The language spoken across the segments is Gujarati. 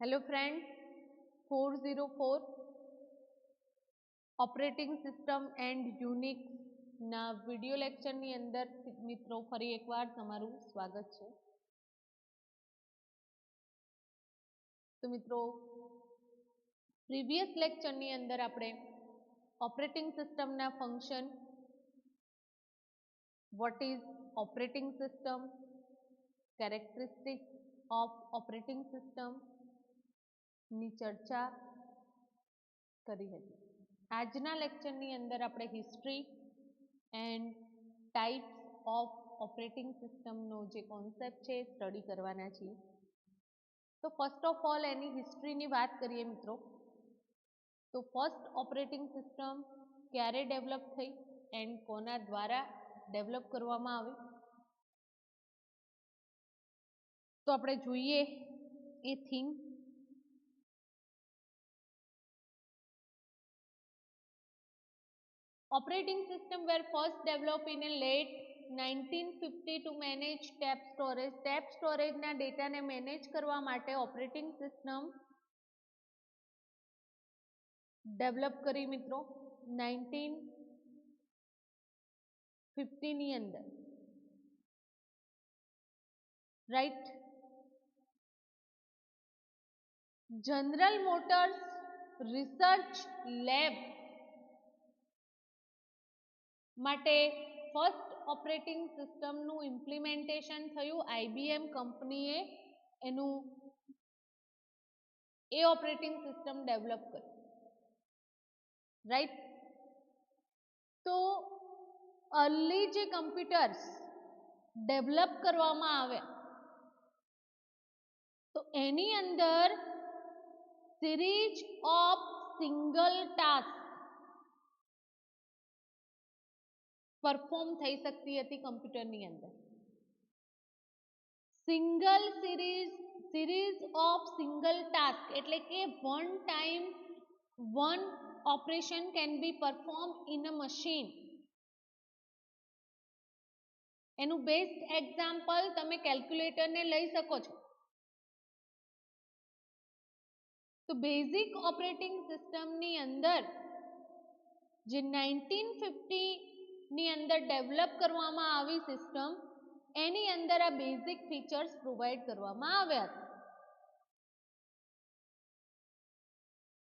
Hello friends, 404 operating system and યુનિક્સના વિડિયો લેક્ચરની અંદર મિત્રો ફરી એકવાર તમારું સ્વાગત છે. તો મિત્રો પ્રીવિયસ લેક્ચરની અંદર આપણે ઓપરેટિંગ સિસ્ટમના function, what is operating system, characteristics of operating system ની ચર્ચા કરી હતી. આજના લેક્ચરની અંદર આપણે history and types of operating સિસ્ટમનો જે કોન્સેપ્ટ છે એ સ્ટડી કરવાના છીએ. તો ફર્સ્ટ ઓફ ઓલ એની હિસ્ટ્રીની વાત કરીએ મિત્રો, તો ફર્સ્ટ ઓપરેટિંગ સિસ્ટમ ક્યારે ડેવલપ થઈ એન્ડ કોના દ્વારા ડેવલપ કરવામાં આવી, તો આપણે જોઈએ એ thing. Operating system were first developed in a late 1950 to manage tape storage. Tape સ્ટોરેજના ડેટાને મેનેજ કરવા માટે ઓપરેટિંગ સિસ્ટમ ડેવલપ કરી મિત્રો 1950 ની અંદર, right. General motors research lab માટે ફર્સ્ટ ઓપરેટિંગ સિસ્ટમનું ઇમ્પ્લિમેન્ટેશન થયું. IBM કંપનીએ એનું એ ઓપરેટિંગ સિસ્ટમ ડેવલપ કર્યું, રાઈટ. તો અર્લી જે કમ્પ્યુટર્સ ડેવલપ કરવામાં આવ્યા તો એની અંદર series of single task perform થઈ શકતી હતી કમ્પ્યુટરની અંદર. સિરીઝ ઓફ સિંગલ ટાસ્ક એટલે કે one time one operation can be perform in a machine. એનું બેસ્ટ એક્ઝામ્પલ તમે કેલ્ક્યુલેટરને લઈ શકો છો. તો બેઝિક ઓપરેટિંગ સિસ્ટમની અંદર જે 1950 ની અંદર ડેવલપ કરવામાં આવી સિસ્ટમ, એની અંદર આ બેઝિક ફીચર્સ પ્રોવાઈડ કરવામાં આવ્યા હતા.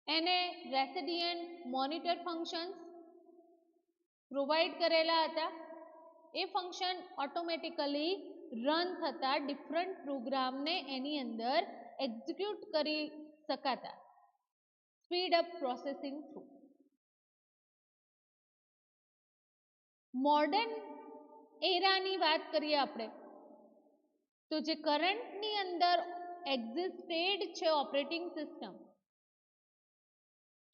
એને રેસિડિયન્ટ મોનિટર ફંક્શન્સ પ્રોવાઈડ કરેલા હતા. એ ફંક્શન ઓટોમેટિકલી રન થતા ડિફરન્ટ પ્રોગ્રામને એની અંદર એક્ઝિક્યુટ કરી શકાતા, speed up processing through. Modern એરાની વાત કરીએ આપણે, તો જે કરંટની અંદર એક્ઝિસ્ટેડ છે ઓપરેટિંગ સિસ્ટમ,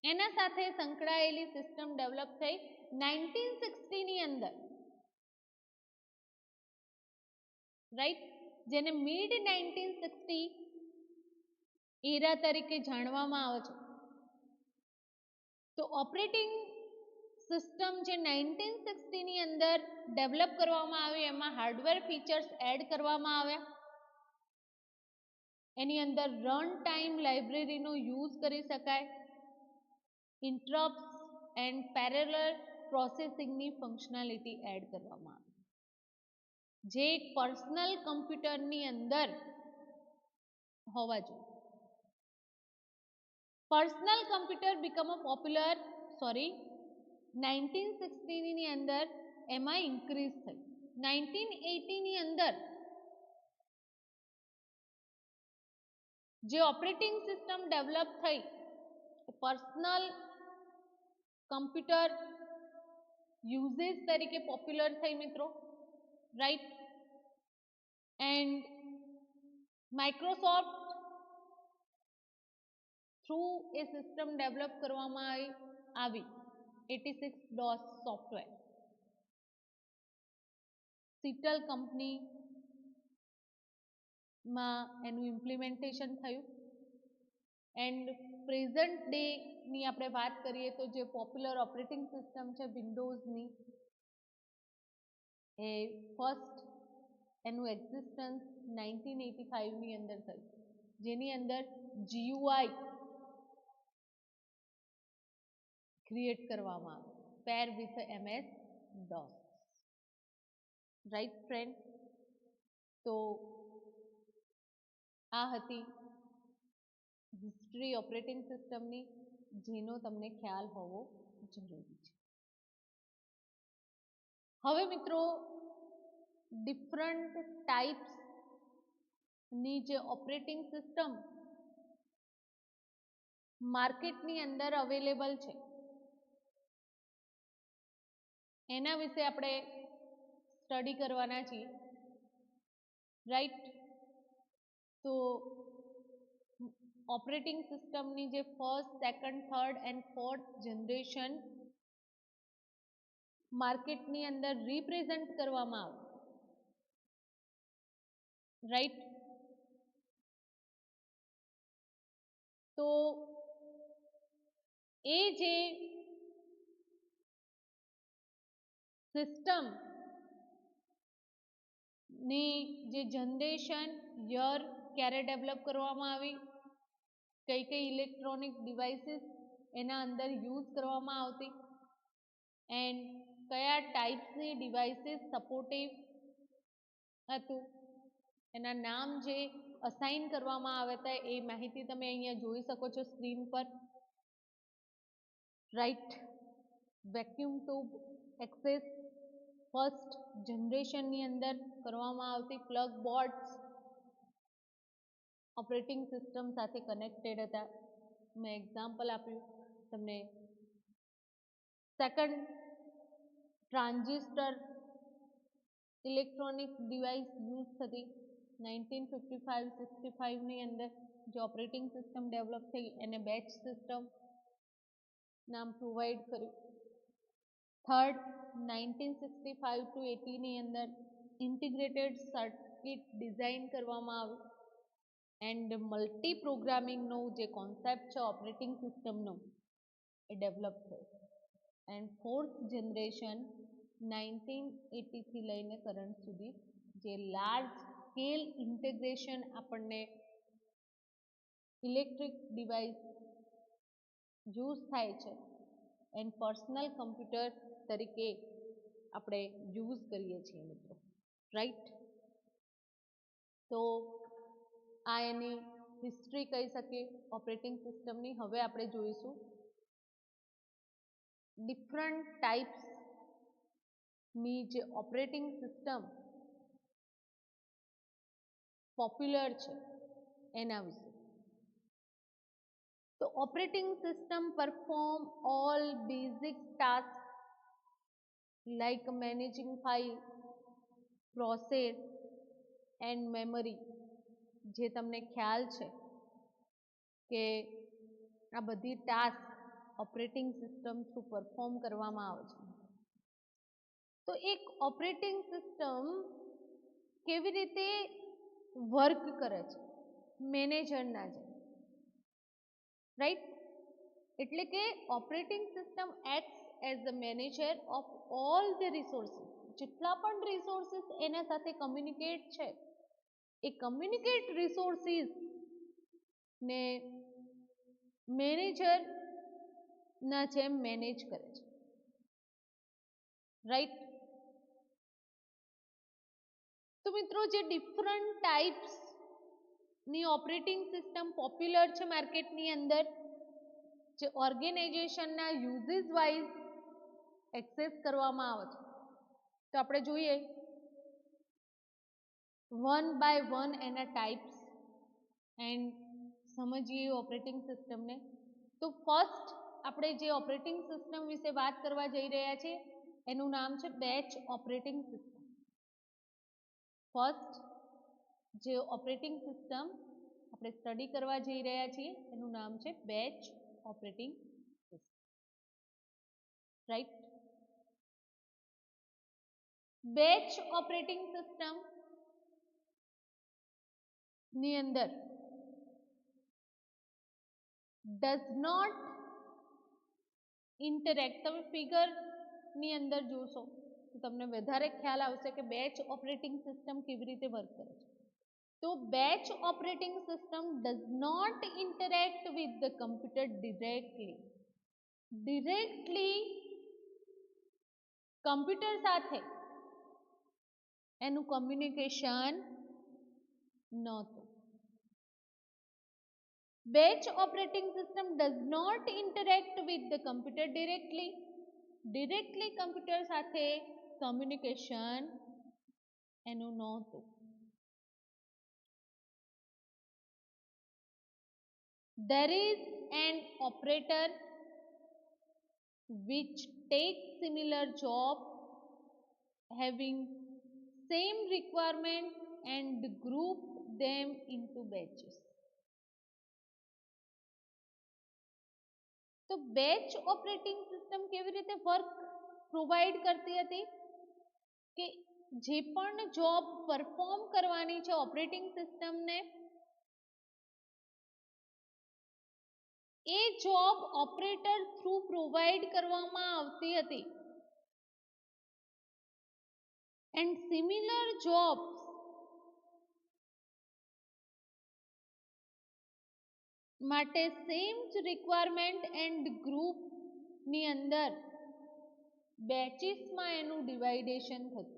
એના સાથે સંકળાયેલી સિસ્ટમ ડેવલપ થઈ 1960 ની અંદર, રાઈટ. જેને મિડ 1960 એરા તરીકે જાણવામાં આવે છે. તો ઓપરેટિંગ સિસ્ટમ જે 1960 ની અંદર ડેવલપ કરવામાં આવી, એમાં હાર્ડવેર ફીચર્સ એડ કરવામાં આવ્યા. એની અંદર રન ટાઈમ લાઇબ્રેરીનો યુઝ કરી શકાય, ઇન્ટરપ્ટ્સ એન્ડ પેરેલલ પ્રોસેસિંગની ફંક્શનાલિટી એડ કરવામાં આવી, જે પર્સનલ કમ્પ્યુટરની અંદર હોવા જોઈએ. Personal computer become a popular 1960 ની અંદર એમાં ઇન્ક્રીઝ થઈ. 1980 ની અંદર જે ઓપરેટિંગ સિસ્ટમ ડેવલપ થઈ પર્સનલ કમ્પ્યુટર યુઝેજ તરીકે પોપ્યુલર થઈ મિત્રો, right. And Microsoft through A system develop કરવામાં આવી 86 DOS સોફ્ટવેર. સીટલ કંપનીમાં એનું ઇમ્પ્લિમેન્ટેશન થયું. એન્ડ પ્રેઝન્ટ ડે ની આપણે વાત કરીએ તો જે પોપ્યુલર ઓપરેટિંગ સિસ્ટમ છે વિન્ડોઝની, એ ફર્સ્ટ એનું એક્ઝિસ્ટન્સ 1985 ની અંદર થયું. જેની અંદર GUI ક્રિએટ કરવામાં આવે pair with MS DOS, right friend. તો આ હતી હિસ્ટ્રી ઓપરેટિંગ સિસ્ટમની, જેનો તમને ખ્યાલ હોવો જરૂરી છે. હવે મિત્રો ડિફરન્ટ ટાઈપ્સ ની જે ઓપરેટિંગ સિસ્ટમ માર્કેટની અંદર અવેલેબલ છે એના વિશે આપણે સ્ટડી કરવાના છીએ, રાઈટ. તો ઓપરેટિંગ સિસ્ટમની જે first, second, third and fourth generation માર્કેટની અંદર રિપ્રેઝન્ટ કરવામાં આવે, રાઈટ. તો એ જે સિસ્ટમ ની જે જનરેશન યર ક્યારે ડેવલપ કરવામાં આવી, કઈ કઈ ઇલેક્ટ્રોનિક ડિવાઇસીસ એના અંદર યુઝ કરવામાં આવતી એન્ડ કયા ટાઈપ્સની ડિવાઇસીસ સપોર્ટિવ હતું, એના નામ જે અસાઇન કરવામાં આવ્યા હતા એ માહિતી તમે અહીંયા જોઈ શકો છો સ્ક્રીન પર, right. Vacuum tube access first જનરેશનની અંદર કરવામાં આવતી, પ્લગ બોર્ડ્સ ઓપરેટિંગ સિસ્ટમ સાથે કનેક્ટેડ હતા. મેં એક્ઝામ્પલ આપ્યું તમને. Second, transistor electronic device use થતી 1955-65 ની અંદર જે ઓપરેટિંગ સિસ્ટમ ડેવલપ થઈ એને બેચ સિસ્ટમ નામ પ્રોવાઈડ કર્યું. થર્ડ, 1965-80 ની અંદર ઇન્ટિગ્રેટેડ સર્કિટ ડિઝાઇન કરવામાં આવ્યું એન્ડ મલ્ટી પ્રોગ્રામિંગનો જે કોન્સેપ્ટ છે ઓપરેટિંગ સિસ્ટમનો એ ડેવલપ થયો. એન્ડ ફોર્થ જનરેશન 1980 થી લઈને કરંટ સુધી જે લાર્જ સ્કેલ ઇન્ટિગ્રેશન આપણને ઇલેક્ટ્રિક ડિવાઇસ યુઝ થાય છે એન્ડ પર્સનલ કમ્પ્યુટર તરીકે આપણે યુઝ કરીએ છીએ મિત્રો, રાઈટ. તો આ એની હિસ્ટ્રી કહી શકીએ ઓપરેટિંગ સિસ્ટમની. હવે આપણે જોઈશું ડિફરન્ટ ટાઈપ્સ ની જે ઓપરેટિંગ સિસ્ટમ પોપ્યુલર છે એના વિશે. તો operating system perform all basic task like managing file, process and memory. જે તમને ખ્યાલ છે કે આ બધી task operating system through perform કરવામાં આવે છે. તો એક ઓપરેટિંગ સિસ્ટમ કેવી રીતે વર્ક કરે છે મેનેજરના જેમ, રાઈટ. એટલે કે operating system acts as a manager of all the resources. જેટલા પણ રિસોર્સિસ એના સાથે કમ્યુનિકેટ છે એ કમ્યુનિકેટ રિસોર્સિસ ને મેનેજર ના જેમ મેનેજ કરે છે, રાઈટ. તો મિત્રો જે ડિફરન્ટ ટાઈપ્સ ની ઓપરેટિંગ સિસ્ટમ પોપ્યુલર છે માર્કેટની અંદર, જે ઓર્ગેનાઇઝેશનના યુઝિસ વાઇઝ એક્સેસ કરવામાં આવે છે. તો આપણે જોઈએ વન બાય વન એના ટાઈપ્સ એન્ડ સમજીએ ઓપરેટિંગ સિસ્ટમને. તો ફર્સ્ટ આપણે જે ઓપરેટિંગ સિસ્ટમ વિશે વાત કરવા જઈ રહ્યા છીએ એનું નામ છે બેચ ઓપરેટિંગ સિસ્ટમ. ફર્સ્ટ જે ઓપરેટિંગ સિસ્ટમ આપણે સ્ટડી કરવા જઈ રહ્યા છીએ એનું નામ છે batch operating system, right. Batch operating system ની અંદર ડઝ નોટ ઇન્ટરેક્ટ. તમે ફિગર ની અંદર જોશો તો તમને વધારે ખ્યાલ આવશે કે બેચ ઓપરેટિંગ સિસ્ટમ કેવી રીતે વર્ક કરે છે. તો batch operating system does not interact with the computer directly computer સાથે એનું કમ્યુનિકેશન નહોતું. Batch operating system does not interact with the computer directly computer સાથે કમ્યુનિકેશન એનું નહોતું. There is an operator which takes similar job having same requirement and group them into batches. તો બેચ ઓપરેટિંગ સિસ્ટમ કેવી રીતે વર્ક પ્રોવાઈડ કરતી હતી કે જે પણ જોબ પરફોર્મ કરવાની છે ઓપરેટિંગ સિસ્ટમને એ જોબ ઓપરેટર થ્રુ પ્રોવાઈડ કરવામાં આવતી હતી એન્ડ સિમિલર જોબ્સ માટે સેમ જ રિક્વાયરમેન્ટ એન્ડ ગ્રુપની અંદર બેચીસમાં એનું ડિવાઇડેશન થતું.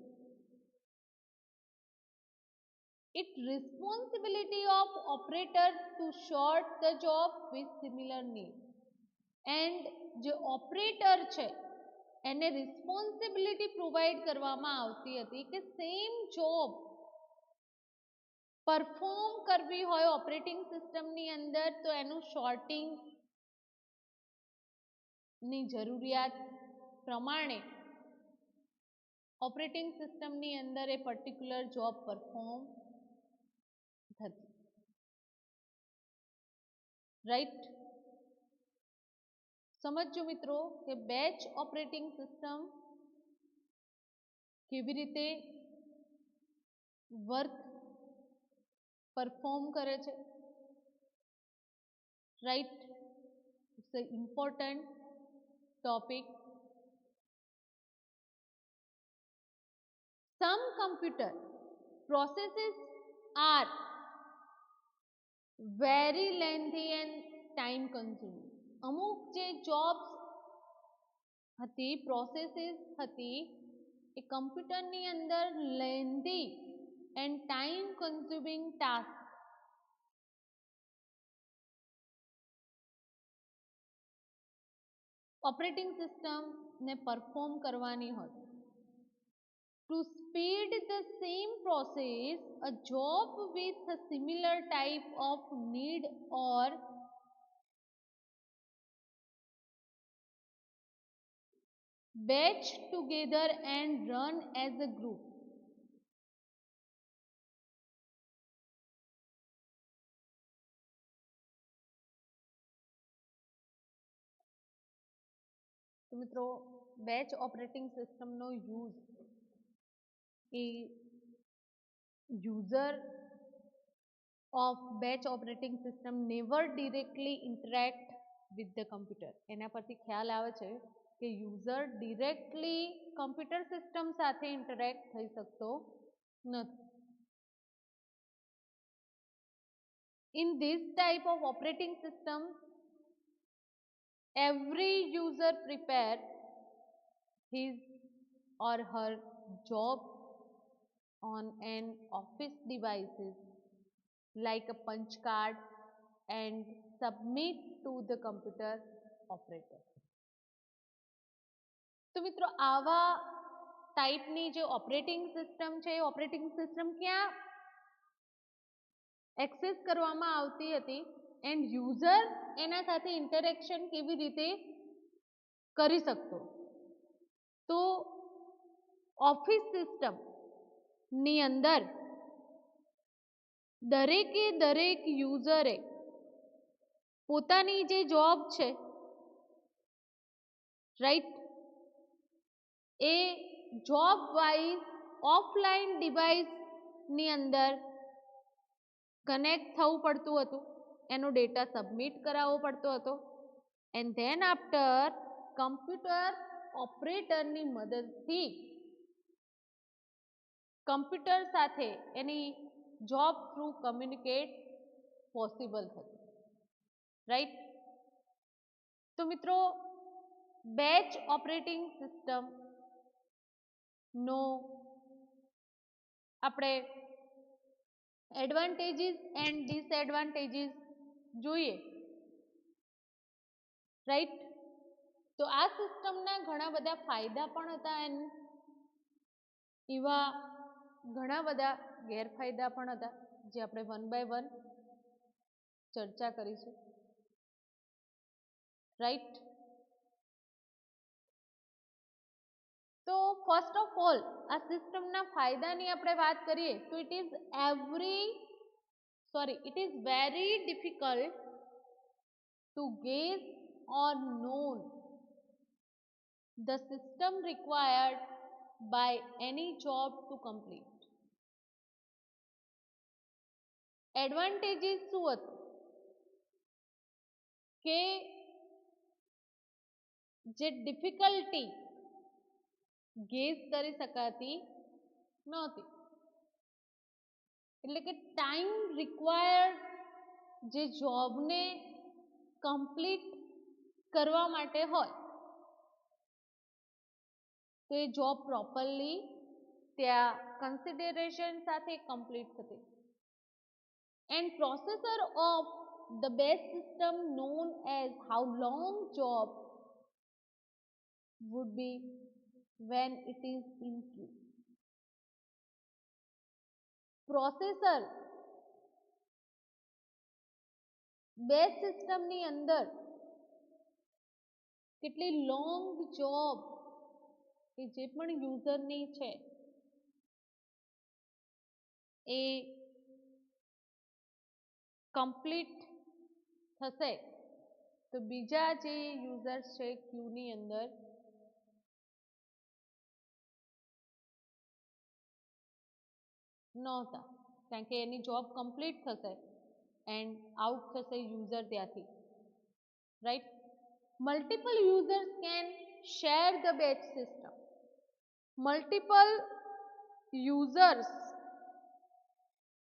It responsibility of operator to sort the job with similar need. And જે ઓપરેટર છે એને રિસ્પોન્સિબિલિટી પ્રોવાઈડ કરવામાં આવતી હતી કે સેમ જોબ પરફોર્મ કરવી હોય ઓપરેટિંગ સિસ્ટમની અંદર તો એનું શોર્ટિંગની જરૂરિયાત પ્રમાણે ઓપરેટિંગ સિસ્ટમની અંદર એ પર્ટિક્યુલર જોબ પરફોર્મ થતી. રાઈટ, સમજો મિત્રો કે બેચ ઓપરેટિંગ સિસ્ટમ કેવી રીતે વર્ક પરફોર્મ કરે છે. Right, it's a important topic. Some computer processes are very lengthy and time consuming. અમુક જે જોબ્સ હતી પ્રોસેસીસ હતી એ કમ્પ્યુટરની અંદર lengthy end time consuming task operating સિસ્ટમને પરફોર્મ કરવાની હોય. To speed the same process, a job with a similar type of need or batch together and run as a group. તો મિત્રો બેચ ઓપરેટિંગ સિસ્ટમનો use A user of batch operating system never directly interact with the computer. એના પરથી ખ્યાલ આવે છે કે યુઝર ડિરેક્ટલી કમ્પ્યુટર સિસ્ટમ સાથે ઇન્ટરેક્ટ થઈ શકતો નથી. In this type of operating system, every user prepare his or her job on an office devices like a punch card and submit to the computer operator. તો મિત્રો આવા ટાઈપની જે ઓપરેટિંગ સિસ્ટમ છે એ ઓપરેટિંગ સિસ્ટમ ક્યાં એક્સેસ કરવામાં આવતી હતી એન્ડ યુઝર એના સાથે ઇન્ટરેક્શન કેવી રીતે કરી શકતો. તો ઓફિસ સિસ્ટમની અંદર દરેકે દરેક યુઝરે પોતાની જે જોબ છે રાઈટ એ જોબ વાઇઝ ઓફલાઈન ડિવાઇસની અંદર કનેક્ટ થવું પડતું હતું, એનો ડેટા સબમિટ કરાવવો પડતો હતો એન્ડ ધેન આફ્ટર કમ્પ્યુટર ઓપરેટરની મદદથી કમ્પ્યુટર સાથે એની જોબ થ્રુ કમ્યુનિકેટ પોસિબલ થતું, રાઈટ. તો મિત્રો બેચ ઓપરેટિંગ સિસ્ટમ નો આપણે એડવાન્ટેજીસ એન્ડ ડિસએડવાન્ટેજીસ જોઈએ, રાઈટ. તો આ સિસ્ટમના ઘણા બધા ફાયદા પણ હતા એન્ડ એવા ઘણા બધા ગેરફાયદા પણ હતા, જે આપણે વન બાય વન ચર્ચા કરીશું, રાઈટ. તો ફર્સ્ટ ઓફ ઓલ આ સિસ્ટમના ફાયદાની આપણે વાત કરીએ તો it is very difficult to gas or known the system required by any job to complete. Advantages શું હતું કે જે ડિફિકલ્ટી ગેસ કરી શકાતી નહોતી, એટલે કે ટાઈમ રિક્વાયર્ડ જે જોબને કમ્પ્લીટ કરવા માટે હોય તો એ જોબ પ્રોપરલી ત્યાં કન્સિડરેશન સાથે કમ્પ્લીટ થતી. And processor of the base system known as how long job would be when it is in queue. Processor base system ની અંદર કેટલી લોંગ જોબ એ જે પણ યુઝરની છે એ કમ્પ્લીટ થશે તો બીજા જે યુઝર્સ છે ક્યુની અંદર નહોતા, કારણ કે એની જોબ કમ્પ્લીટ થશે એન્ડ આઉટ થશે યુઝર ત્યાંથી, right. Multiple users can share the batch system. Multiple users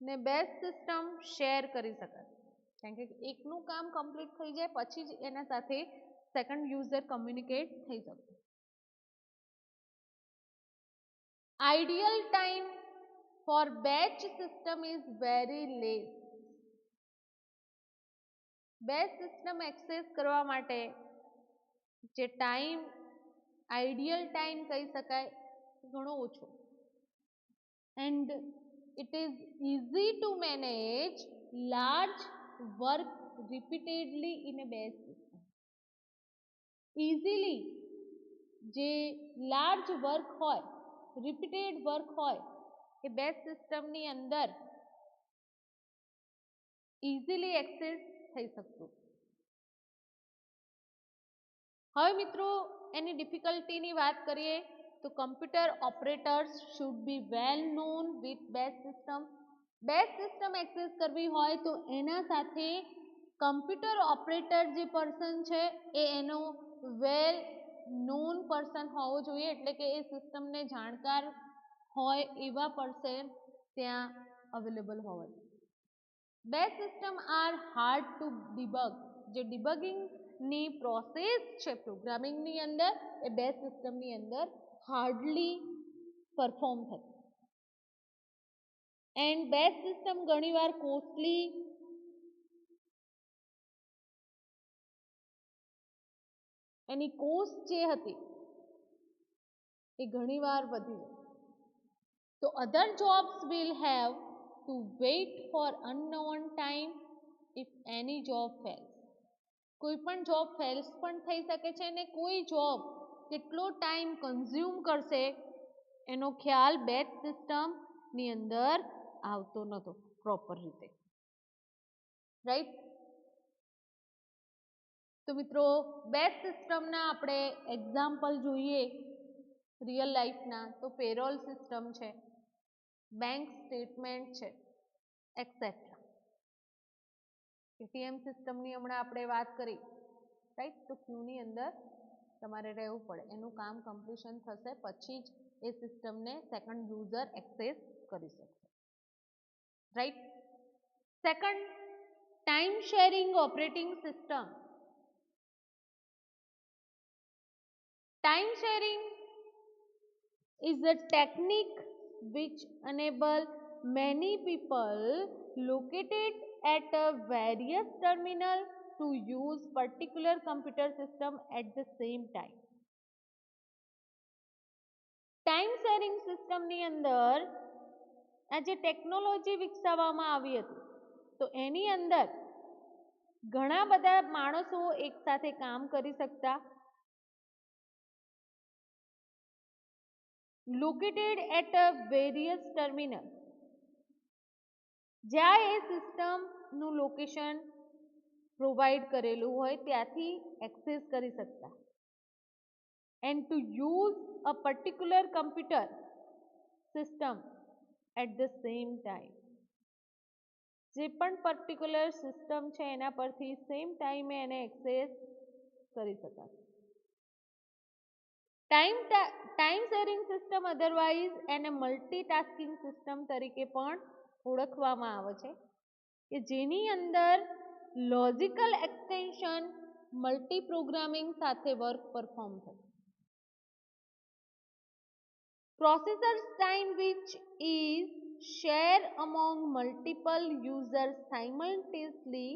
ને બેચ સિસ્ટમ શેર કરી શકાય, કારણ કે એકનું કામ કમ્પ્લીટ થઈ જાય પછી જ એના સાથે સેકન્ડ યુઝર કમ્યુનિકેટ થઈ શકે. Ideal time for batch system is very less. Batch system access કરવા માટે જે ટાઈમ આઈડિયલ ટાઈમ કહી શકાય ઘણો ઓછો, and it is easy to manage large work repeatedly in a batch system. easily જે લાર્જ વર્ક હોય, રિપીટેડ વર્ક હોય એ બેચ સિસ્ટમની અંદર ઇઝીલી એક્સેસ થઈ શકતું. હવે મિત્રો એની ડિફિકલ્ટીની વાત કરીએ તો computer operators should be well known with batch system. Batch system access કરવી હોય તો એના સાથે કમ્પ્યુટર ઓપરેટર જે પર્સન છે એ એનો વેલ નોન પર્સન હોવો જોઈએ, એટલે કે એ સિસ્ટમને જાણકાર હોય એવા પર્સન ત્યાં અવેલેબલ હોવા જોઈએ. Batch system are hard to debug. જે ડિબગિંગની પ્રોસેસ છે પ્રોગ્રામિંગની અંદર એ બેચ સિસ્ટમની અંદર હાર્ડલી પરફોર્મ થતી. એન્ડ બેચ સિસ્ટમ ઘણીવાર કોસ્ટલી એની કોસ્ટ જે હતી એ ઘણીવાર વધી જાય. તો other jobs will have to wait for unknown time if any job fails. કોઈ પણ જોબ ફેલ્સ પણ થઈ શકે છે અને કોઈ જોબ કેટલો ટાઈમ કન્ઝ્યુમ કરશે એનો ખ્યાલ બેચ સિસ્ટમની અંદર આવતો નહોતો પ્રોપર રીતે, રાઈટ. તો મિત્રો બેચ સિસ્ટમના આપણે એક્ઝામ્પલ જોઈએ રિયલ લાઈફના તો પેરોલ સિસ્ટમ છે, બેંક સ્ટેટમેન્ટ છે, એક્સેટ્રા. એટીએમ સિસ્ટમની હમણાં આપણે વાત કરી, રાઈટ. તો ક્યુની અંદર તમારે રહેવું પડે, એનું કામ કમ્પ્લીશન થશે પછી જ એ સિસ્ટમને સેકન્ડ યુઝર એક્સેસ કરી શકશે. right? Second, time sharing operating system. Time sharing is a technique which enable many people located at a various terminal to use particular computer system at the same time. Time sharing સિસ્ટમની અંદર આ જે ટેકનોલોજી વિકસાવવામાં આવી હતી તો એની અંદર ઘણા બધા માણસો એક સાથે કામ કરી શકતા, located at a various terminal, જ્યાં એ સિસ્ટમનું લોકેશન પ્રોવાઈડ કરેલું હોય ત્યાંથી એક્સેસ કરી શકતા, and to use a particular computer system at the same time. જે પણ પર્ટિક્યુલર સિસ્ટમ છે એના પરથી સેમ ટાઈમે એને એક્સેસ કરી શકાય. ટાઈમ શેરિંગ સિસ્ટમ અધરવાઇઝ એને મલ્ટીટાસ્કિંગ સિસ્ટમ તરીકે પણ ઓળખવામાં આવે છે કે જેની અંદર લોજિકલ એક્સટેન્શન મલ્ટી પ્રોગ્રામિંગ સાથે વર્ક પરફોર્મ થશે. Processor's time which is shared among multiple users simultaneously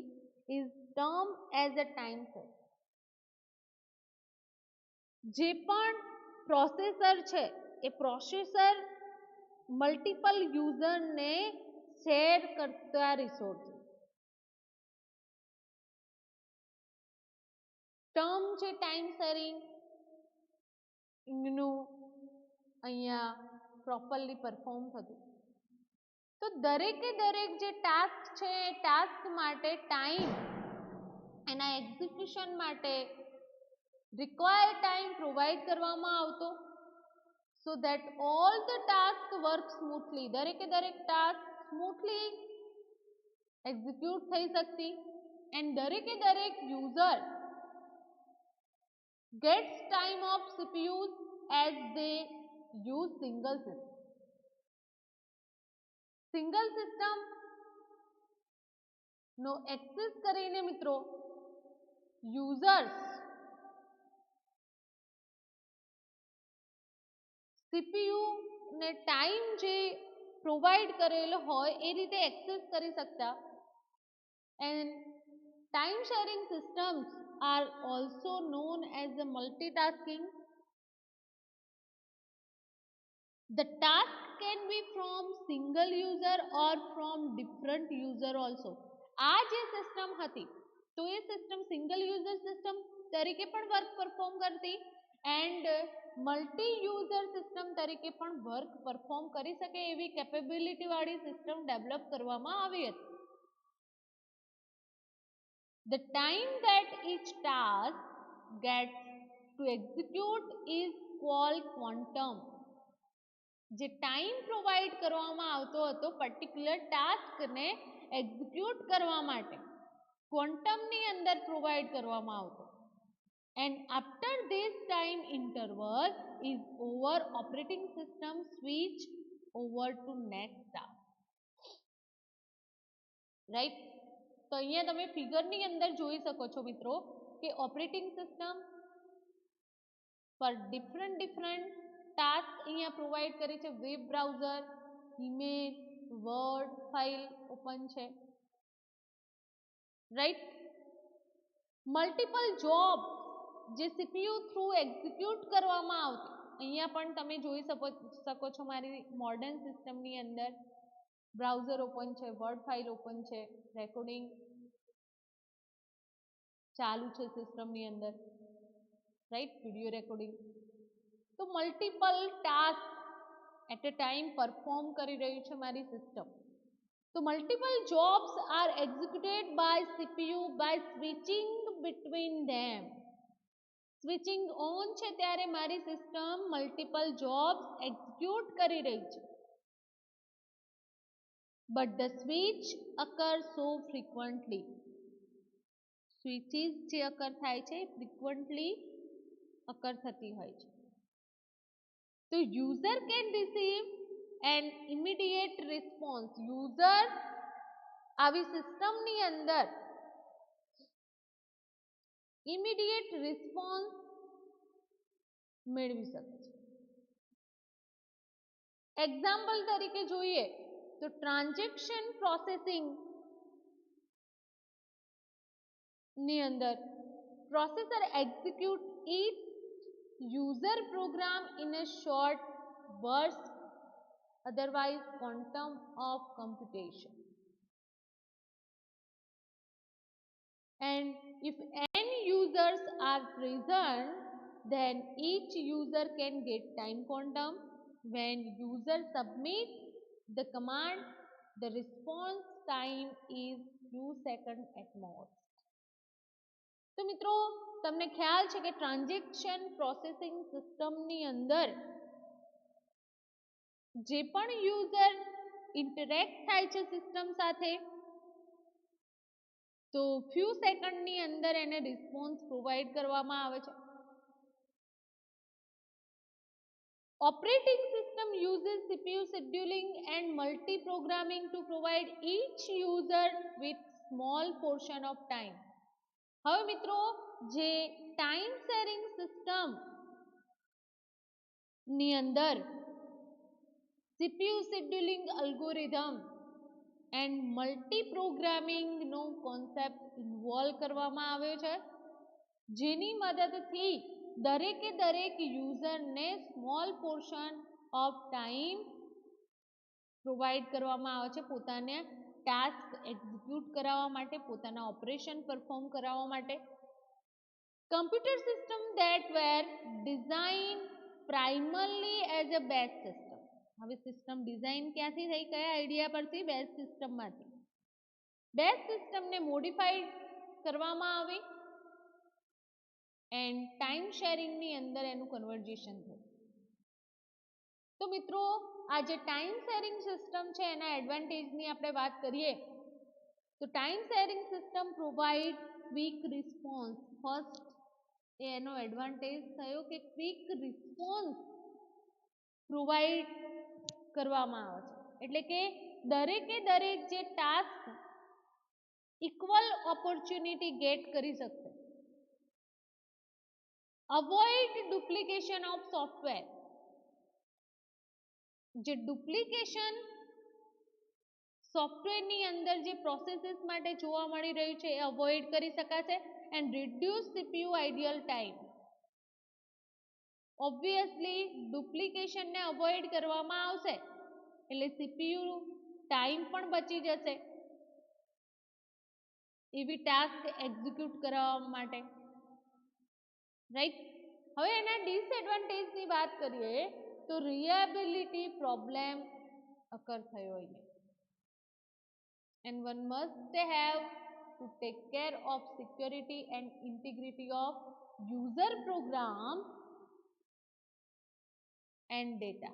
is termed as a time set. જે પણ પ્રોસેસર છે એ પ્રોસેસર મલ્ટિપલ યુઝરને શેર કરતા રિસોર્સ ટર્મ છે ટાઈમ શેરિંગ નું અહીંયા પ્રોપરલી પરફોર્મ થતું. તો દરેકે દરેક જે ટાસ્ક છે એ ટાસ્ક માટે ટાઈમ એના એક્ઝિક્યુશન માટે રિક્વાયર્ડ ટાઈમ પ્રોવાઈડ કરવામાં આવતો so that all the task work smoothly, દરેકે દરેક ટાસ્ક સ્મૂથલી એક્ઝિક્યુટ થઈ શકતી એન્ડ દરેકે દરેક user gets time of CPUs as they use single system. Single system નો એક્સેસ કરીને મિત્રો યુઝર્સ CPU ને ટાઈમ જે પ્રોવાઈડ કરેલો હોય એ રીતે એક્સેસ કરી શકતા. And time sharing systems are also known as the multitasking. The task can be from single user or from different user also. આ જે સિસ્ટમ હતી તો એ સિસ્ટમ સિંગલ યુઝર સિસ્ટમ તરીકે પણ વર્ક પરફોર્મ કરતી એન્ડ મલ્ટી યુઝર સિસ્ટમ તરીકે પણ વર્ક પરફોર્મ કરી શકે એવી કેપેબિલિટી વાળી સિસ્ટમ ડેવલપ કરવામાં આવી હતી. The time that each task gets to execute is called quantum. જે ટાઈમ પ્રોવાઈડ કરવામાં આવતો હતો પર્ટિક્યુલર ટાસ્કને એક્ઝિક્યુટ કરવા માટે ક્વોન્ટમની અંદર પ્રોવાઈડ કરવામાં આવતો. And after this time interval is over, operating system switch over to next task. Right? તો અહીંયા તમે ફિગરની અંદર જોઈ શકો છો મિત્રો કે ઓપરેટિંગ સિસ્ટમ પર ડિફરન્ટ ટાસ્ક અહીંયા પ્રોવાઈડ કરે છે. Web browser, email, word file open છે, રાઈટ. મલ્ટિપલ જોબ જે CPU થ્રુ એક્ઝિક્યુટ કરવામાં આવતી અહીંયા પણ તમે જોઈ શકો છો મારી મોડર્ન સિસ્ટમની અંદર બ્રાઉઝર ઓપન છે, વર્ડ ફાઇલ ઓપન છે, રેકોર્ડિંગ ચાલુ છે સિસ્ટમની અંદર, રાઈટ, વિડિયો રેકોર્ડિંગ. તો multiple task at a time perform કરી રહ્યું છે મારી સિસ્ટમ. તો multiple jobs are executed by CPU by switching between them. Switching on છે ત્યારે મારી સિસ્ટમ મલ્ટિપલ જોબ્સ એક્ઝિક્યુટ કરી રહી છે. But the switch occurs so frequently. Switches જે occur થાય છે frequently occur થતી હોય છે. So user can receive and immediate response. User આવી સિસ્ટમની અંદર ઇમિડિયેટ રિસ્પોન્સ મેળવી શકે છે. એક્ઝામ્પલ તરીકે જોઈએ તો ટ્રાન્ઝેક્શન પ્રોસેસિંગ ની અંદર processor execute each user program in a short burst, otherwise quantum of computation. And if n users are present, then each user can get time quantum. When user submit the command, the response time is few seconds at most. તો મિત્રો તમને ખ્યાલ છે કે ટ્રાન્ઝેક્શન પ્રોસેસિંગ સિસ્ટમની અંદર જે પણ યુઝર ઇન્ટરેક્ટ થાય છે સિસ્ટમ સાથે તો ફ્યુ સેકન્ડની અંદર એને રિસ્પોન્સ પ્રોવાઈડ કરવામાં આવે છે. Operating system uses CPU scheduling and multi-programming to provide each user with small portion of time. હવે મિત્રો જે ટાઈમ શેરિંગ સિસ્ટમ ની અંદર CPU scheduling algorithm and multi પ્રોગ્રામિંગનો કોન્સેપ્ટ ઇન્વોલ્વ કરવામાં આવ્યો છે, જેની મદદથી દરેકે દરેક યુઝરને small portion of time provide કરવામાં આવે છે પોતાને ટાસ્ક એક્ઝિક્યુટ કરાવવા માટે, પોતાના ઓપરેશન પરફોર્મ કરાવવા માટે. Computer system that were design primarily as a base system. હવે સિસ્ટમ ડિઝાઇન ક્યાંથી થઈ? કયા આઈડિયા પરથી? બેઝ સિસ્ટમમાંથી. બેઝ સિસ્ટમને મોડિફાઈડ કરવામાં આવી એન્ડ ટાઈમ શેરિંગની અંદર એનું કન્વર્ઝેશન થયું. તો મિત્રો આ જે ટાઈમ શેરિંગ સિસ્ટમ છે એના એડવાન્ટેજની આપણે વાત કરીએ તો time sharing system provide quick response. First એનો એડવાન્ટેજ થયો કે ક્વિક રિસ્પોન્સ પ્રોવાઈડ કરવામાં આવે છે, એટલે કે દરેકે દરેક જે ટાસ્ક ઇક્વલ ઓપોર્ચ્યુનિટી ગેટ કરી શકશે. Avoid duplication of software. જે ડુપ્લિકેશન સોફ્ટવેરની અંદર જે પ્રોસેસીસ માટે જોવા મળી રહ્યું છે એ અવોઇડ કરી શકાશે and reduce CPU idle time. Obviously ડુપ્લિકેશનને અવોઇડ કરવામાં આવશે એટલે CPU ટાઈમ પણ બચી જશે એવી ટાસ્ક એક્ઝિક્યુટ કરવા માટે, રાઈટ. હવે એના ડિસએડવાન્ટેજની વાત કરીએ તો રિલાયબિલિટી પ્રોબ્લેમ અકર થયો અહીંયા. And one must have to take care of security and integrity of user program and data.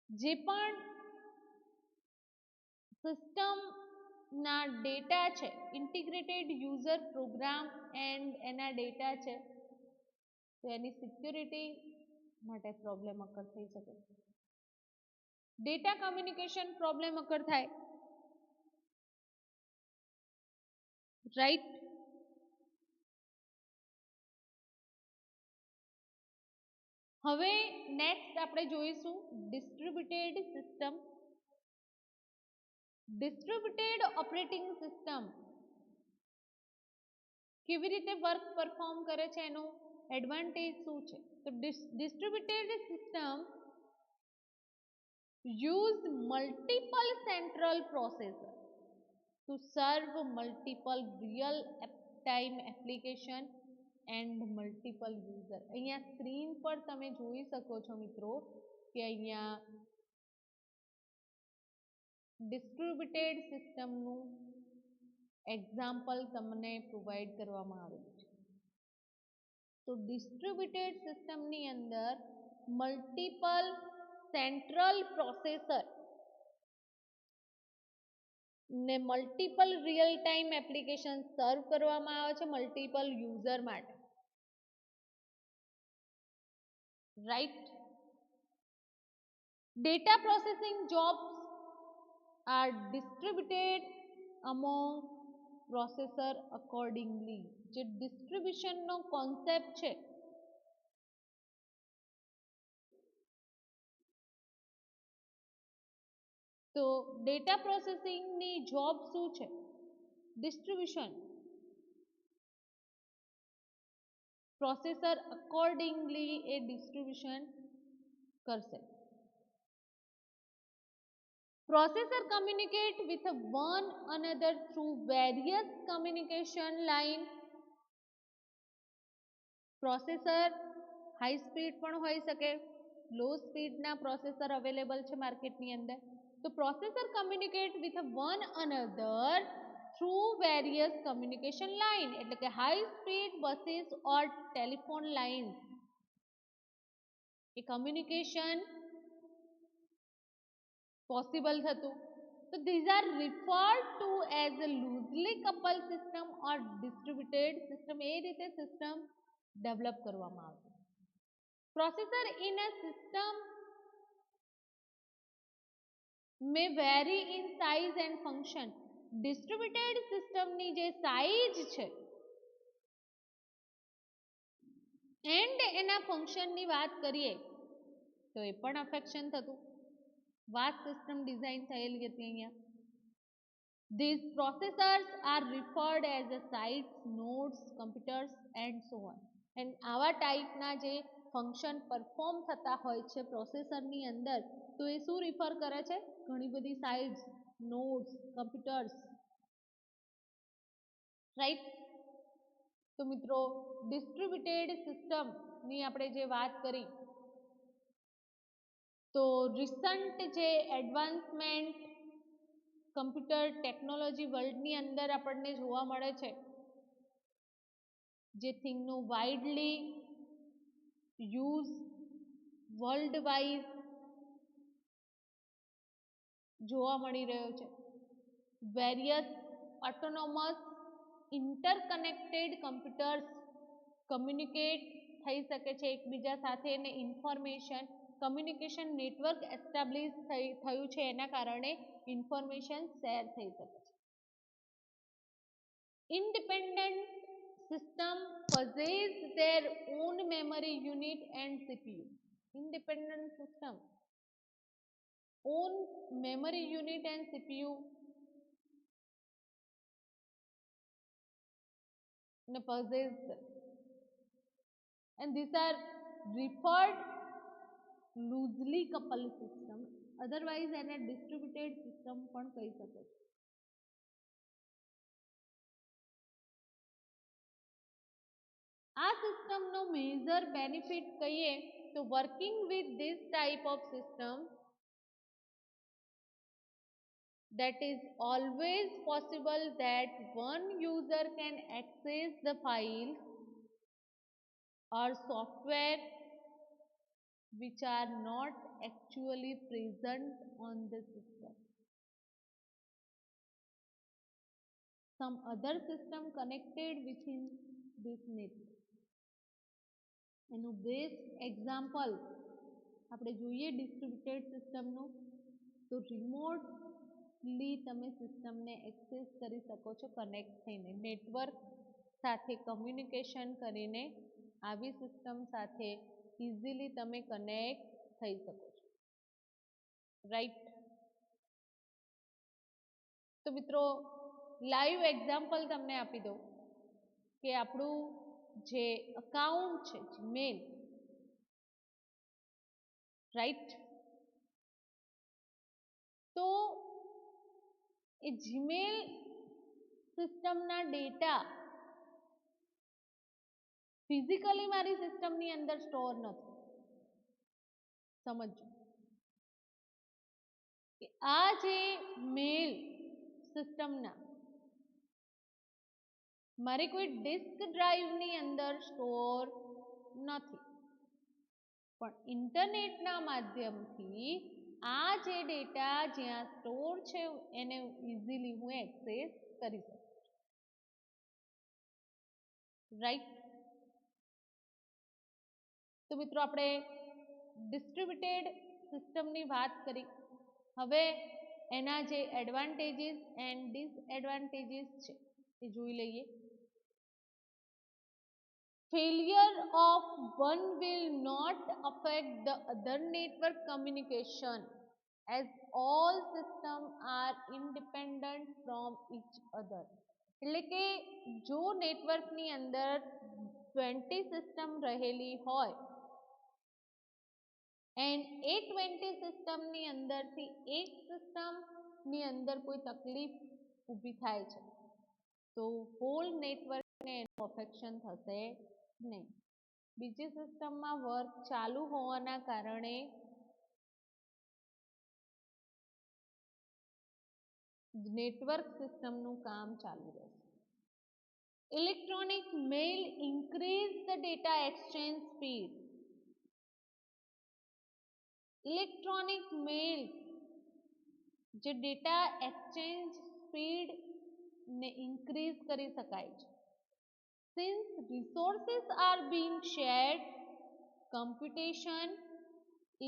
જે પણ સિસ્ટમના ડેટા છે, ઇન્ટિગ્રેટેડ યુઝર પ્રોગ્રામ એન્ડ એના ડેટા છે તો એની સિક્યોરિટી માટે પ્રોબ્લેમ અકર થઈ શકે. ડેટા કમ્યુનિકેશન પ્રોબ્લેમ અકર થાય, રાઈટ. હવે નેક્સ્ટ આપણે જોઈશું distributed system. Distributed operating system કેવી રીતે વર્ક પરફોર્મ કરે છે, એનું એડવાન્ટેજ શું છે? તો distributed system use multiple central processor to serve multiple real time application and multiple user. અહીંયા સ્ક્રીન પર તમે જોઈ શકો છો મિત્રો કે અહીંયા ડિસ્ટ્રીબ્યુટેડ સિસ્ટમનું એક્ઝામ્પલ તમને પ્રોવાઈડ કરવામાં આવેલું છે. તો ડિસ્ટ્રીબ્યુટેડ સિસ્ટમની અંદર મલ્ટિપલ સેન્ટ્રલ પ્રોસેસર ને મલ્ટિપલ રિયલ ટાઈમ એપ્લિકેશન સર્વ કરવામાં આવે છે મલ્ટિપલ યુઝર માટે, right. Data processing jobs are distributed among processor accordingly. જે distribution નો concept છે તો ડેટા પ્રોસેસિંગની જોબ શું છે? ડિસ્ટ્રીબ્યુશન. પ્રોસેસર અકોર્ડિંગલી એ ડિસ્ટ્રીબ્યુશન કરશે. Processor communicate with one another through various communication line. Processor high speed પણ હોઈ શકે, લો સ્પીડના પ્રોસેસર અવેલેબલ છે માર્કેટની અંદર. તો processor communicate with one another through various communication line, એટલે કે હાઈ સ્પીડ બસીસ ઓર ટેલિફોન લાઇન્સ. એ કમ્યુનિકેશન પોસિબલ થતું. So these are referred to as a loosely coupled system or distributed system. એ રીતે સિસ્ટમ ડેવલપ કરવામાં આવતી. Processor in a system may vary in size and function. Distributed system ની જે સાઇઝ છે એન્ડ એના ફંક્શનની વાત કરીએ તો એ પણ અફેક્શન થતું. વાસ્ટ સિસ્ટમ ડિઝાઇન થયેલી હતી અહીંયા. These processors are referred as a sites, nodes, computers and so on. And આવા ટાઈપના જે ફંક્શન પરફોર્મ થતા હોય છે પ્રોસેસરની અંદર તો એ શું રિફર કરે છે? ઘણી બધી સાઇટ્સ, નોડ્સ, કમ્પ્યુટર્સ, રાઈટ. તો મિત્રો ડિસ્ટ્રીબ્યુટેડ સિસ્ટમની આપણે જે વાત કરી તો રિસન્ટ જે એડવાન્સમેન્ટ કમ્પ્યુટર ટેકનોલોજી વર્લ્ડની અંદર આપણને જોવા મળે છે, જે થિંગનું વાઇડલી યુઝ વર્લ્ડ વાઇઝ જોવા મળી રહ્યો છે. Various autonomous interconnected computers communicate થઈ શકે છે એકબીજા સાથે અને ઇન્ફોર્મેશન કમ્યુનિકેશન નેટવર્ક એસ્ટાબ્લિશ થયું છે એના કારણે ઇન્ફોર્મેશન શેર થઈ શકે છે. Independent system possess their own memory unit and CPU. Independent system own memory unit and CPU possess, and these are referred loosely coupled system, otherwise એને distributed system પણ કહી શકો છો. આ સિસ્ટમનો મેજર બેનિફિટ કહીએ તો working with this type of system that is always possible that one user can access the files or software which are not actually present on the system. Some other system connected within this network. એનું બેસ્ટ એક્ઝામ્પલ આપણે જોઈએ ડિસ્ટ્રીબ્યુટેડ સિસ્ટમનું તો રિમોટલી તમે સિસ્ટમને એક્સેસ કરી શકો છો કનેક્ટ થઈને, નેટવર્ક સાથે કમ્યુનિકેશન કરીને આવી સિસ્ટમ સાથે ઇઝીલી તમે કનેક્ટ થઈ શકો છો, રાઈટ. તો મિત્રો લાઈવ એક્ઝામ્પલ તમને આપી દઉં કે આપણું જે અકાઉન્ટ છે જીમેલ, રાઈટ, તો એ જીમેલ સિસ્ટમના ડેટા ફિઝિકલી મારી સિસ્ટમની અંદર સ્ટોર નથી. સમજો કે આ જે મેલ સિસ્ટમના મારી કોઈ ડિસ્ક ડ્રાઈવની અંદર સ્ટોર નથી, પણ ઇન્ટરનેટના માધ્યમથી આ જે ડેટા જ્યાં સ્ટોર છે એને ઇઝીલી હું એક્સેસ કરી શકું છું, રાઈટ. તો મિત્રો આપણે ડિસ્ટ્રીબ્યુટેડ સિસ્ટમની વાત કરી. હવે એના જે એડવાન્ટેજીસ એન્ડ ડિસએડવાન્ટેજીસ છે એ જોઈ લઈએ. Failure of one will not affect the other network communication as all systems are independent from each other. એટલે કે જો નેટવર્કની અંદર 20 સિસ્ટમ રહેલી હોય એન્ડ એ 20 સિસ્ટમની અંદરથી એક સિસ્ટમની અંદર કોઈ તકલીફ ઊભી થાય છે તો હોલ નેટવર્કને એનું અફેક્શન થશે નહીં. બીજી સિસ્ટમમાં વર્ક ચાલુ હોવાના કારણે નેટવર્ક સિસ્ટમનું કામ ચાલુ રહેશે. Electronic mail increase the data exchange speed. Electronic mail જે ડેટા એક્સચેન્જ સ્પીડ ને ઇન્ક્રીઝ કરી શકાય છે. Since resources are being shared, computation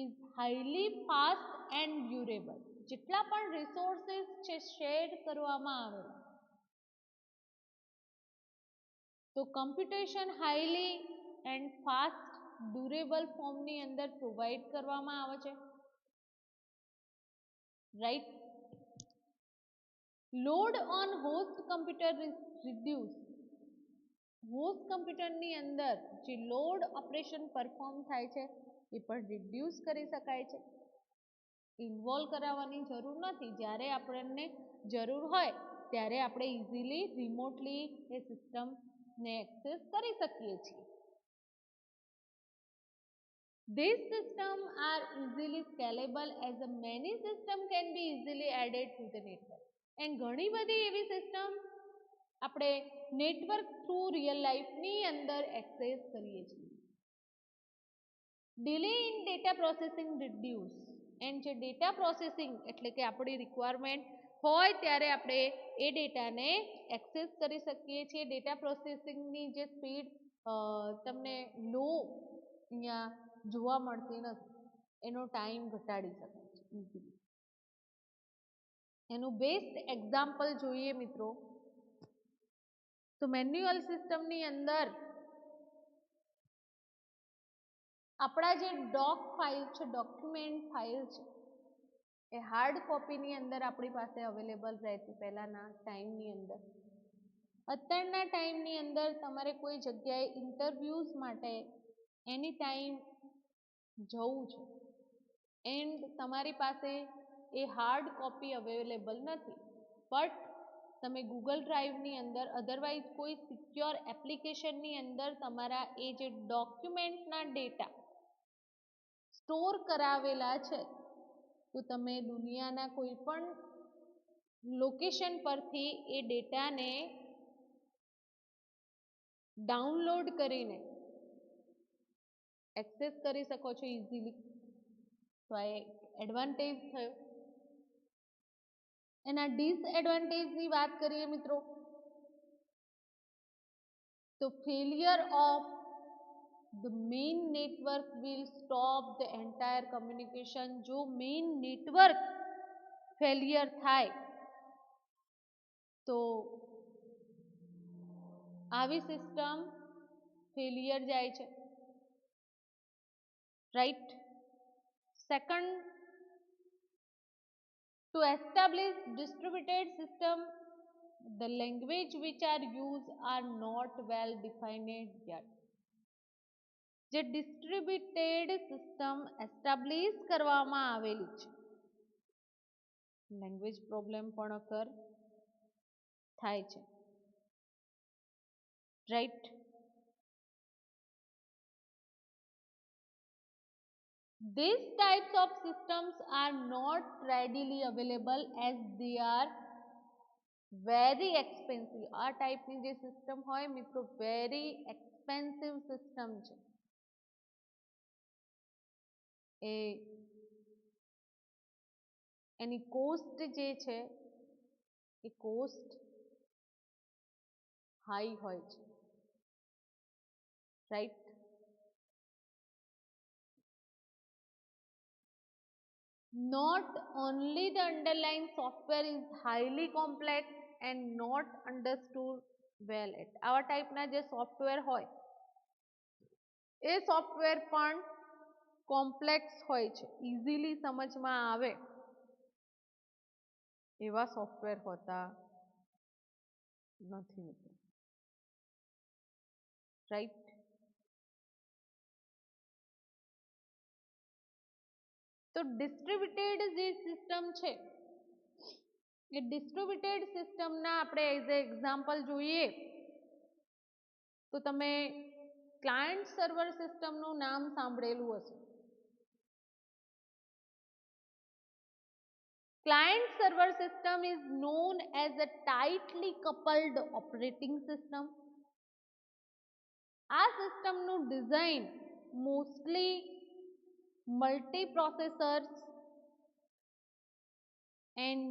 is highly fast and durable. જેટલા પણ રિસોર્સિસ છે શેર કરવામાં આવેલા તો computation highly and fast durable ફોર્મની અંદર પ્રોવાઈડ કરવામાં આવે છે. Right. Load on host computer reduce. Host કમ્પ્યુટરની અંદર જે લોડ ઓપરેશન પરફોર્મ થાય છે એ પણ રિડ્યુસ કરી શકાય છે. ઇન્વોલ્વ કરાવવાની જરૂર નથી. જ્યારે આપણને જરૂર હોય ત્યારે આપણે ઇઝીલી રિમોટલી એ સિસ્ટમને એક્સેસ કરી શકીએ છીએ. These systems are easily scalable as a many system can be easily added to the network. And ઘણી બધી એવી સિસ્ટમ આપણે નેટવર્ક થ્રુ રિયલ લાઈફની અંદર એક્સેસ કરીએ છીએ. Delay in data processing reduce. And જે ડેટા પ્રોસેસિંગ એટલે કે આપણી રિક્વાયરમેન્ટ હોય ત્યારે આપણે એ ડેટાને એક્સેસ કરી શકીએ છીએ. ડેટા પ્રોસેસિંગની જે સ્પીડ તમને લો અહીંયા જોવા મળતી નથી. એનો ટાઈમ ઘટાડી શકાય છે ઇઝીલી. એનું બેસ્ટ એક્ઝામ્પલ જોઈએ મિત્રો તો મેન્યુઅલ સિસ્ટમની અંદર આપણા જે ડોક ફાઇલ છે, ડોક્યુમેન્ટ ફાઇલ છે એ હાર્ડ કોપીની અંદર આપણી પાસે અવેલેબલ રહેતી પહેલાંના ટાઈમની અંદર. અત્યારના ટાઈમની અંદર તમારે કોઈ જગ્યાએ ઇન્ટરવ્યૂઝ માટે એની ટાઈમ જવું છે એન્ડ તમારી પાસે એ હાર્ડ કોપી અવેલેબલ નથી, બટ તમે ગૂગલ ડ્રાઈવની અંદર અધરવાઇઝ કોઈ સિક્યોર એપ્લિકેશનની અંદર તમારા એ જે ડોક્યુમેન્ટના ડેટા સ્ટોર કરાવેલા છે તો તમે દુનિયાના કોઈ પણ લોકેશન પરથી એ ડેટાને ડાઉનલોડ કરીને એક્સેસ કરી શકો છો ઇઝીલી. તો આ એડવાન્ટેજ થયો. એના ડિસએડવાન્ટેજની વાત કરીએ મિત્રો તો failure of the main network will stop the entire communication. જો મેઇન નેટવર્ક ફેલિયર થાય તો આવી સિસ્ટમ ફેલિયર જાય છે. Right. Second, to establish distributed system the language which are used are not well defined yet. જે ડિસ્ટ્રીબ્યુટેડ સિસ્ટમ એસ્ટાબ્લિશ કરવામાં આવેલી છે લેંગ્વેજ પ્રોબ્લેમ પણ અકર થાય છે. Right. These types of systems are not readily available as they are very expensive. આ ટાઈપની જે સિસ્ટમ હોય મિત્રો વેરી એક્સપેન્સિવ સિસ્ટમ છે. એની કોસ્ટ જે છે એ કોસ્ટ હાઈ હોય છે. Right. not only the underlying software is highly complex and not understood well it. આવા ટાઈપના જે સોફ્ટવેર હોય એ સોફ્ટવેર પણ કોમ્પ્લેક્સ હોય છે, ઇઝીલી સમજમાં આવે એવા સોફ્ટવેર હોતા નથી મિત્રો, રાઈટ. તો ડિસ્ટ્રીબ્યુટેડ જે સિસ્ટમ છે એ ડિસ્ટ્રીબ્યુટેડ સિસ્ટમના આપણે એઝ એ એક્ઝામ્પલ જોઈએ તો તમે ક્લાયન્ટ સર્વર સિસ્ટમનું નામ સાંભળેલું હશે. Client server system is known as a tightly coupled operating system. આ સિસ્ટમનું design mostly multiprocessors and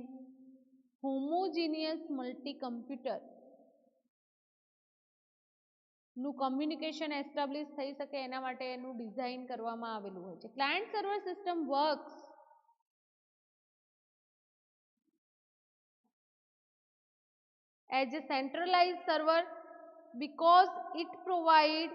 homogeneous multi-computer નું કમ્યુનિકેશન એસ્ટાબ્લિશ થઈ શકે એના માટે એનું ડિઝાઇન કરવામાં આવેલું હોય છે. Client server system works as a centralized server because it provide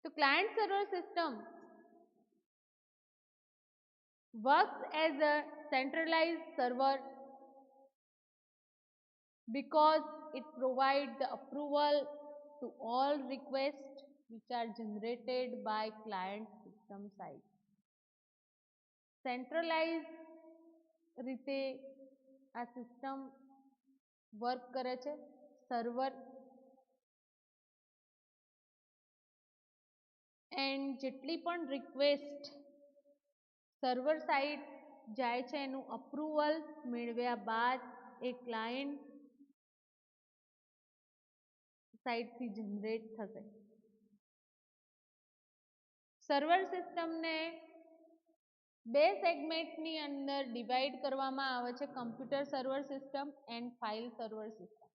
the client server system works as a centralized server because it provides the approval to all requests which are generated by client system side. Centralized રીતે આ સિસ્ટમ વર્ક કરે છે. સર્વર એન્ડ જેટલી પણ રિક્વેસ્ટ સર્વર સાઇડ જાય છે એનું અપ્રુવલ મેળવ્યા બાદ એ ક્લાયન્ટ સાઇડથી જનરેટ થશે. સર્વર સિસ્ટમને બે સેગમેન્ટની અંદર ડિવાઈડ કરવામાં આવે છે, computer server system and file server system.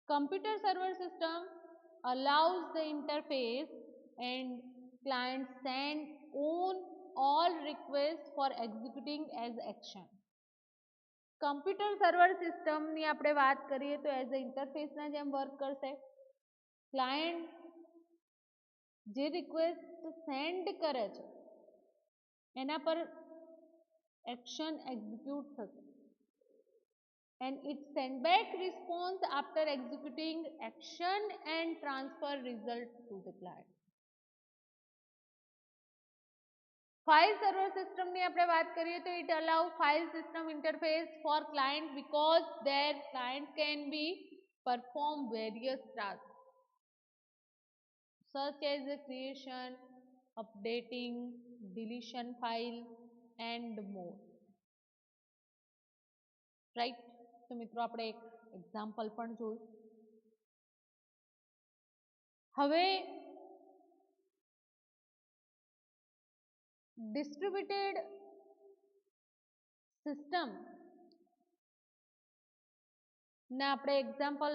Computer server system allows the interface and client send on all requests for executing as action. Computer server સિસ્ટમની આપણે વાત કરીએ તો એઝ અ ઇન્ટરફેસના જેમ વર્ક કરશે. ક્લાયન્ટ જે રિક્વેસ્ટ સેન્ડ કરે છે એના પર એક્શન એક્ઝિક્યુટ થશે and it send back response after executing action and transfer result to the client. File server સિસ્ટમની આપણે વાત કરીએ તો it allow file system interface for client because their client can be perform various tasks such as the creation, updating, deletion file and more. Right? તો મિત્રો આપણે એક એક્ઝામ્પલ પણ જોયું. હવે ડિસ્ટ્રીબ્યુટેડ સિસ્ટમ ના આપણે એક્ઝામ્પલ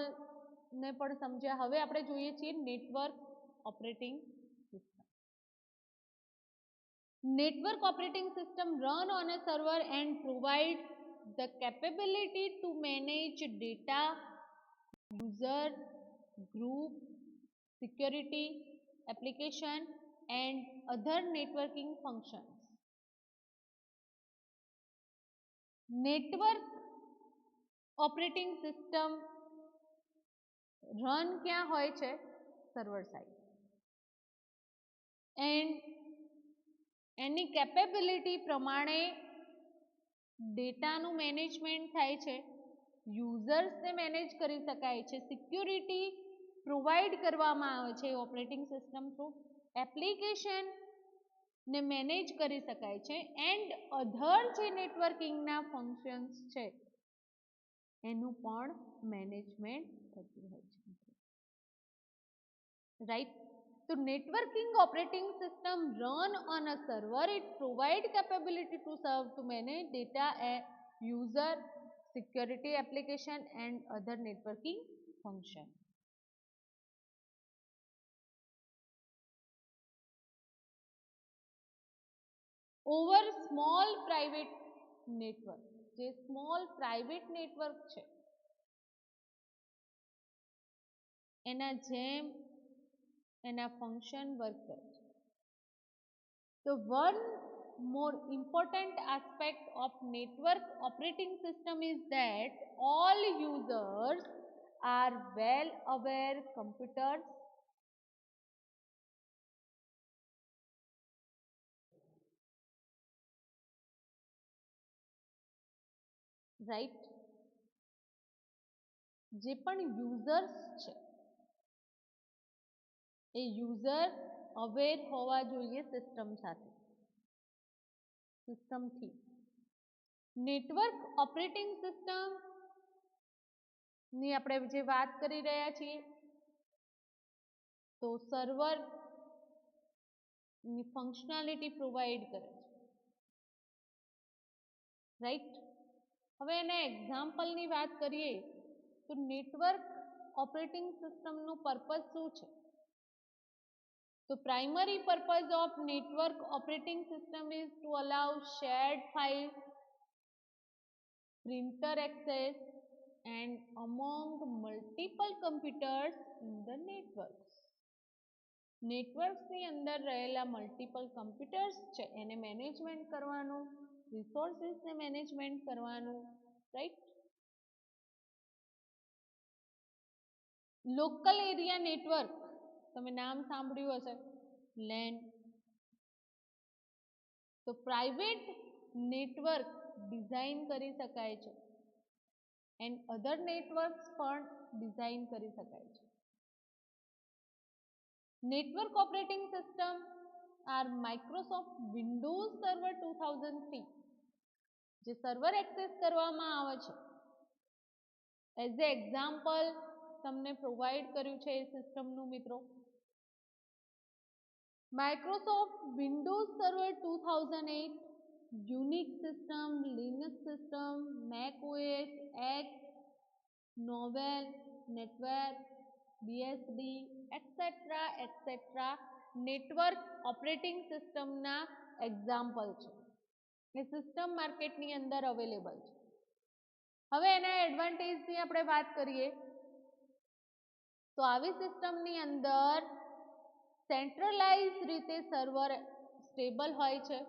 ને પણ સમજ્યા. હવે આપણે જોઈએ છીએ network operating system. Network operating system run on a server and provide the capability to manage data, user, group, security, application and other networking functions. Network operating system run ક્યાં હોય છે? Server side. And any capability પ્રમાણે ડેટાનું મેનેજમેન્ટ થાય છે, યુઝર્સને મેનેજ કરી શકાય છે, સિક્યુરિટી પ્રોવાઈડ કરવામાં આવે છે ઓપરેટિંગ સિસ્ટમ થ્રુ, એપ્લિકેશનને મેનેજ કરી શકાય છે એન્ડ અધર જે નેટવર્કિંગના ફંક્શન્સ છે એનું પણ મેનેજમેન્ટ થતું હોય છે. Right. So networking operating system run on a server. It provide capability to serve to manage data user, security application and other networking function. Over small private network, જે small private network છે એના જેમ એના function work કરે છે. So one more important aspect of network operating system is that all users are well aware computers, right? જે પણ users છે એ user aware હોવા જોઈએ સિસ્ટમ સાથે, સિસ્ટમથી. નેટવર્ક ઓપરેટિંગ સિસ્ટમ ની આપણે જે વાત કરી રહ્યા છીએ તો સર્વર ની ફંક્શનાલિટી પ્રોવાઈડ કરે છે, રાઈટ. હવે એના એક્ઝામ્પલની વાત કરીએ તો નેટવર્ક ઓપરેટિંગ સિસ્ટમનું પર્પઝ શું છે? The primary purpose of network operating system is to allow shared file, printer access and among multiple computers in the networks. નેટવર્ક્સની અંદર રહેલા મલ્ટિપલ કમ્પ્યુટર્સ છે એને મેનેજમેન્ટ કરવાનું, રિસોર્સિસને મેનેજમેન્ટ કરવાનું, રાઈટ. લોકલ એરિયા નેટવર્ક, તમે નામ સાંભળ્યું હશે, લેન. તો પ્રાઇવેટ નેટવર્ક ડિઝાઇન કરી શકાય છે એન્ડ અધર નેટવર્ક્સ પણ ડિઝાઇન કરી શકાય છે. Network operating system are Microsoft Windows server 2003 જે સર્વર એક્સેસ કરવામાં આવે છે એઝ એ એક્ઝામ્પલ તમને પ્રોવાઈડ કર્યું છે એ સિસ્ટમનું મિત્રો. Microsoft Windows Server 2008, Unix system, Linux system, Mac OS X, Novell, NetWare, BSD, etc. etc. Network operating સિસ્ટમના એક્ઝામ્પલ છે. એ સિસ્ટમ માર્કેટની અંદર અવેલેબલ છે. હવે એના એડવાન્ટેજની આપણે વાત કરીએ તો આવી સિસ્ટમની અંદર સેન્ટ્રલાઇઝ રીતે સર્વર સ્ટેબલ હોય છે.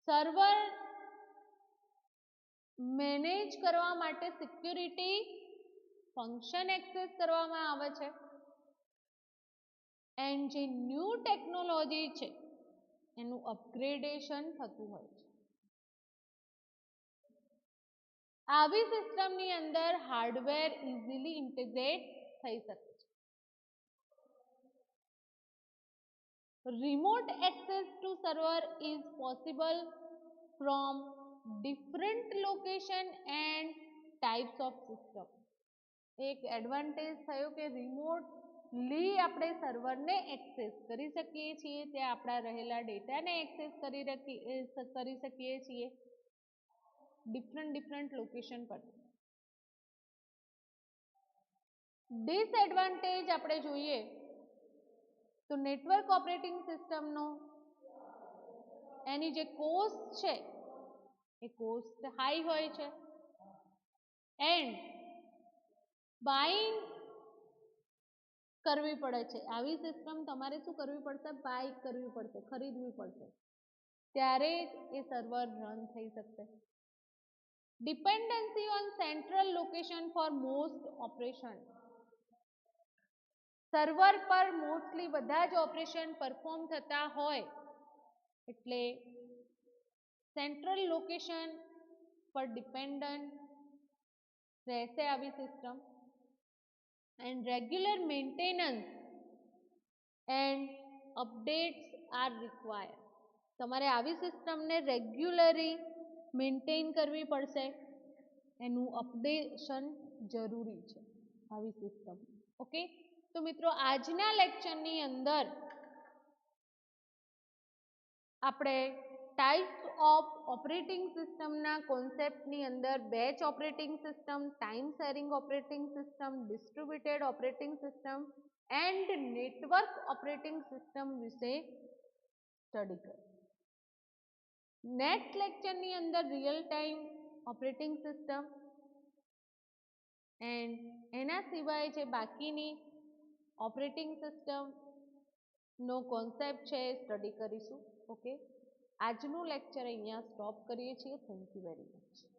સર્વર મેનેજ કરવા માટે સિક્યુરિટી ફંક્શન એક્સેસ કરવામાં આવે છે એન્ડ જે ન્યૂ ટેકનોલોજી છે એનું અપગ્રેડેશન થતું હોય છે. આવી સિસ્ટમની અંદર હાર્ડવેર ઇઝીલી ઇન્ટિગ્રેટ થઈ શકે છે. Remote access to server is possible from different location and types of system. એક એડવાન્ટેજ થયો કે રિમોટલી આપણે સર્વરને એક્સેસ કરી શકીએ છીએ, ત્યાં આપણા રહેલા ડેટાને એક્સેસ કરી શકીએ છીએ ડિફરન્ટ લોકેશન પર. ડિસએડવાન્ટેજ આપણે જોઈએ તો નેટવર્ક ઓપરેટિંગ સિસ્ટમનો એની જે કોસ્ટ છે એ કોસ્ટ હાઈ હોય છે એન્ડ બાઇંગ કરવી પડે છે. આવી સિસ્ટમ તમારે શું કરવી પડશે? બાય કરવી પડશે, ખરીદવી પડશે, ત્યારે જ એ સર્વર રન થઈ શકશે. Dependency on central location for most operation, server પર મોસ્ટલી બધા જ ઓપરેશન પરફોર્મ થતા હોય એટલે સેન્ટ્રલ લોકેશન પર ડિપેન્ડન્ટ રહેશે આવી system. And regular maintenance and updates are required. તમારે આવી સિસ્ટમને રેગ્યુલરી મેન્ટેન કરવી પડશે, એનું અપડેશન જરૂરી છે આવી સિસ્ટમ. ઓકે, તો મિત્રો આજના લેક્ચરની અંદર આપણે ટાઈપ્સ ઓફ ઓપરેટિંગ સિસ્ટમના કોન્સેપ્ટની અંદર batch operating system, time sharing operating system, distributed operating system and network operating system વિશે સ્ટડી કરો. નેક્સ્ટ લેક્ચરની અંદર real time operating system and એના સિવાય જે બાકીની ઓપરેટિંગ સિસ્ટમનો કોન્સેપ્ટ છે એ સ્ટડી કરીશું. ઓકે, આજનું લેક્ચર અહીંયા સ્ટોપ કરીએ છીએ. Thank you very much.